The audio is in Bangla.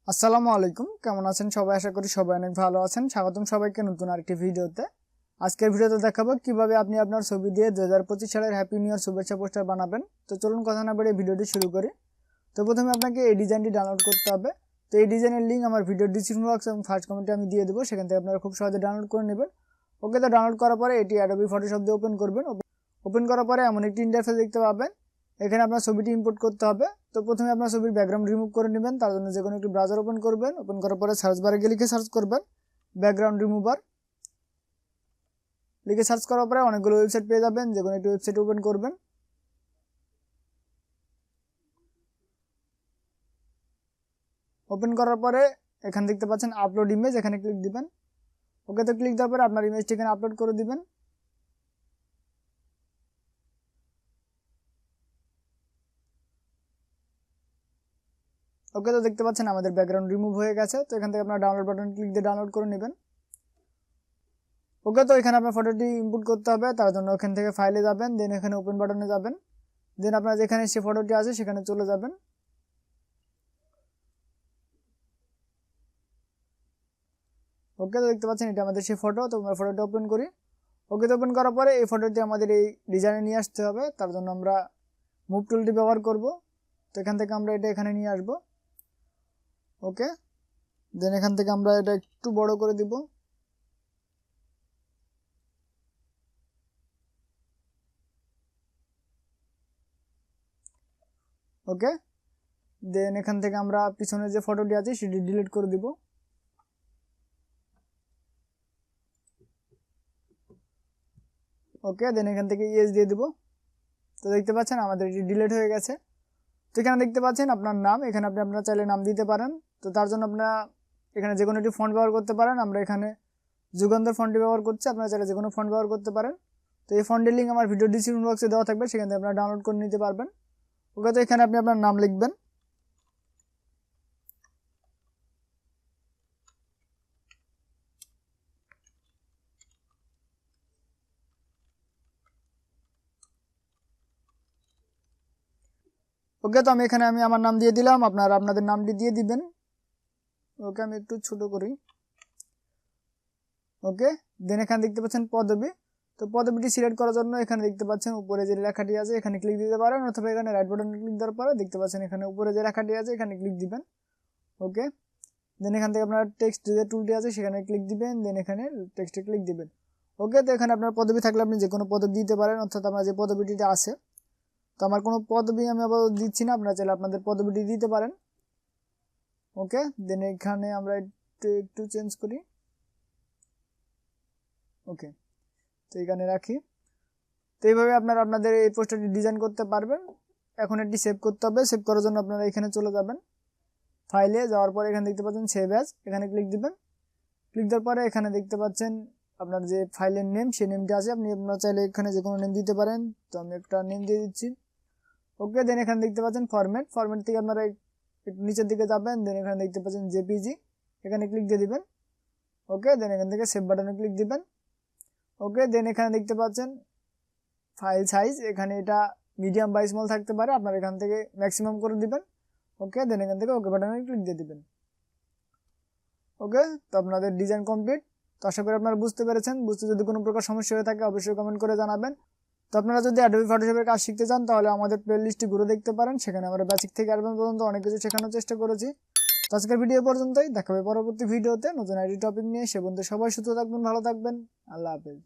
আসসালামু আলাইকুম, কেমন আছেন সবাই? আশা করি সবাই অনেক ভালো আছেন। স্বাগতম সবাইকে নতুন আরেকটি ভিডিওতে। আজকের ভিডিওতে দেখাবো কিভাবে আপনি আপনার ছবি দিয়ে 2025 সালের হ্যাপি নিউ ইয়ার শুভেচ্ছা পোস্টার বানাবেন। তো চলুন কথা না বাড়িয়ে ভিডিওটি শুরু করি। তো প্রথমে আপনাকে এই ডিজাইনটি ডাউনলোড করতে হবে। তো এই ডিজাইনের লিঙ্ক আমার ভিডিও ডিসক্রিপশন বক্স এবং ফার্স্ট কমেন্টে আমি দিয়ে দেবো, সেখান থেকে আপনারা খুব সহজে ডাউনলোড করে নেবেন। ওকে, তো ডাউনলোড করার পরে এটি অ্যাডোবি ফটোশপ দিয়ে ওপেন করবেন। ওপেন করার পরে এমন একটি ইন্টারফেস দেখতে পাবেন। এখানে আপনার ছবিটি ইম্পোর্ট করতে হবে। তো প্রথমে আপনার ছবির ব্যাকগ্রাউন্ড রিমুভ করে নেবেন। তার জন্য যে কোনো একটি ব্রাউজার ওপেন করবেন। ওপেন করার পরে সার্চ বারে গিয়ে লিখে সার্চ করবেন ব্যাকগ্রাউন্ড রিমুভার। লিখে সার্চ করার পরে অনেকগুলো ওয়েবসাইট পেয়ে যাবেন, যে কোনো একটি ওয়েবসাইট ওপেন করবেন। ওপেন করার পরে এখানে দেখতে পাচ্ছেন আপলোড ইমেজ, এখানে ক্লিক দিবেন। ওকে, তো ক্লিক দেওয়ার পরে আপনার ইমেজটি এখানে আপলোড করে দিবেন। ওকে, তো দেখতে পাচ্ছেন আমাদের ব্যাকগ্রাউন্ড রিমুভ হয়ে গেছে। তো এখান থেকে আপনার ডাউনলোড বাটন ক্লিক দিয়ে ডাউনলোড করে নেবেন। ওকে, তো এখানে আপনার ফটোটি ইনপুট করতে হবে। তার জন্য ওখান থেকে ফাইলে যাবেন, দেন এখানে ওপেন বাটনে যাবেন। দেন আপনার যেখানে সে ফটোটি আছে সেখানে চলে যাবেন। ওকে, তো দেখতে পাচ্ছেন এটা আমাদের সেই ফটো। তো আমরা ফটোটা ওপেন করি। ওকে, তো ওপেন করার পরে এই ফটোটি আমাদের এই ডিজাইনে নিয়ে আসতে হবে। তার জন্য আমরা মুভ টুলটি ব্যবহার করব। তো এখান থেকে আমরা এটা এখানে নিয়ে আসব। ওকে, দেন এখান থেকে আমরা এটা একটু বড় করে দিব। ওকে, দেন এখান থেকে আমরা পিছনের যে ফটোটি আছে সেটি ডিলিট করে দিব। ওকে, দেন এখান থেকে ইয়েস দিয়ে দিব। তো দেখতে পাচ্ছেন আমাদের এটি ডিলিট হয়ে গেছে। তো এখানে দেখতে পাচ্ছেন আপনার নাম, এখানে আপনি আপনার চাইলে নাম দিতে পারেন। তো তার জন্য আপনারা এখানে যে কোনো একটি ফন্ট ব্যবহার করতে পারেন। আমরা এখানে যুগান্তর ফন্টটি ব্যবহার করছি, আপনারা চাইলে যে কোনো ফন্ট ব্যবহার করতে পারেন। তো এই ফন্টের লিঙ্ক আমার ভিডিও ডিসক্রিপশন বক্সে দেওয়া থাকবে, সেখান থেকে আপনারা ডাউনলোড করে নিতে পারবেন। ওকে, তো এখানে আপনি আপনার নাম লিখবেন। ওকে, তো এখানে আমি আমার নাম দিয়ে দিলাম, আপনারা আপনাদের নামটি দিয়ে দিবেন। ওকে, আমি একটু ছোট করি। ওকে, দেন এখানে দেখতে পাচ্ছেন পদবি। তো পদবিটি সিলেক্ট করার জন্য এখানে দেখতে পাচ্ছেন উপরে যে লেখাটি আছে এখানে ক্লিক দিতে পারেন, অথবা এখানে রাইট বাটনে ক্লিক দেওয়ার পরে দেখতে পাচ্ছেন এখানে উপরে যে লেখাটি আছে এখানে ক্লিক দিবেন। ওকে, দেন এখান থেকে আপনার টেক্সট যে টুলটি আছে সেখানে ক্লিক দিবেন, দেন এখানে টেক্সটে ক্লিক দিবেন। ওকে, তো এখানে আপনার পদবি থাকলে আপনি যে কোনো পদবি দিতে পারেন, অর্থাৎ আমার যে পদবিটিতে আছে। তো আমার কোনো পদবি আমি আবার দিচ্ছি না, আপনারা চাইলে আপনাদের পদবিটি দিতে পারেন। ওকে, দেন এখানে আমরা একটু চেঞ্জ করি। ওকে, তো এখানে রাখি। তো এইভাবে আপনারা আপনাদের এই পোস্টারটি ডিজাইন করতে পারবেন। এখন এটি সেভ করতে হবে। সেভ করার জন্য আপনারা এখানে চলে যাবেন, ফাইলে যাওয়ার পরে এখানে দেখতে পাচ্ছেন সেভ অ্যাজ, এখানে ক্লিক দিবেন। ক্লিক দেওয়ার পরে এখানে দেখতে পাচ্ছেন আপনার যে ফাইলের নেম সেই নেমটি আছে, আপনি আপনার চাইলে এখানে যে কোনো নেম দিতে পারেন। তো আমি একটা নেম দিয়ে দিচ্ছি। ওকে, দেন এখানে দেখতে পাচ্ছেন ফরম্যাট থেকে আপনারা একটু নিচের দিকে যাবেন, দেন এখানে দেখতে পাচ্ছেন জেপিজি, এখানে ক্লিক দিয়ে দিবেন। ওকে, দেন এখান থেকে সেভ বাটনে ক্লিক দিবেন। ওকে, দেন এখানে দেখতে পাচ্ছেন ফাইল সাইজ, এখানে এটা মিডিয়াম বা স্মল থাকতে পারে, আপনার এখান থেকে ম্যাক্সিমাম করে দিবেন। ওকে, দেন এখান থেকে ওকে বাটনে ক্লিক দিয়ে দিবেন। ওকে, তো আপনাদের ডিজাইন কমপ্লিট। তো আশা করি আপনারা বুঝতে পেরেছেন। বুঝতে যদি কোনো প্রকার সমস্যা হয়ে থাকে অবশ্যই কমেন্ট করে জানাবেন। তো আপনারা যদি অ্যাডোবি ফটোশপের কাজ শিখতে চান তাহলে আমাদের প্লেলিস্টটি ঘুরে দেখতে পারেন, সেখানে আমরা বেসিক থেকে অ্যাডভান্স পর্যন্ত অনেক কিছু শেখানোর চেষ্টা করেছি। তো আজকের ভিডিও পর্যন্তই, দেখা হবে পরবর্তী ভিডিওতে নতুন আইডি টপিক নিয়ে। সে পর্যন্ত সবাই সুস্থ থাকবেন, ভালো থাকবেন। আল্লাহ হাফেজ।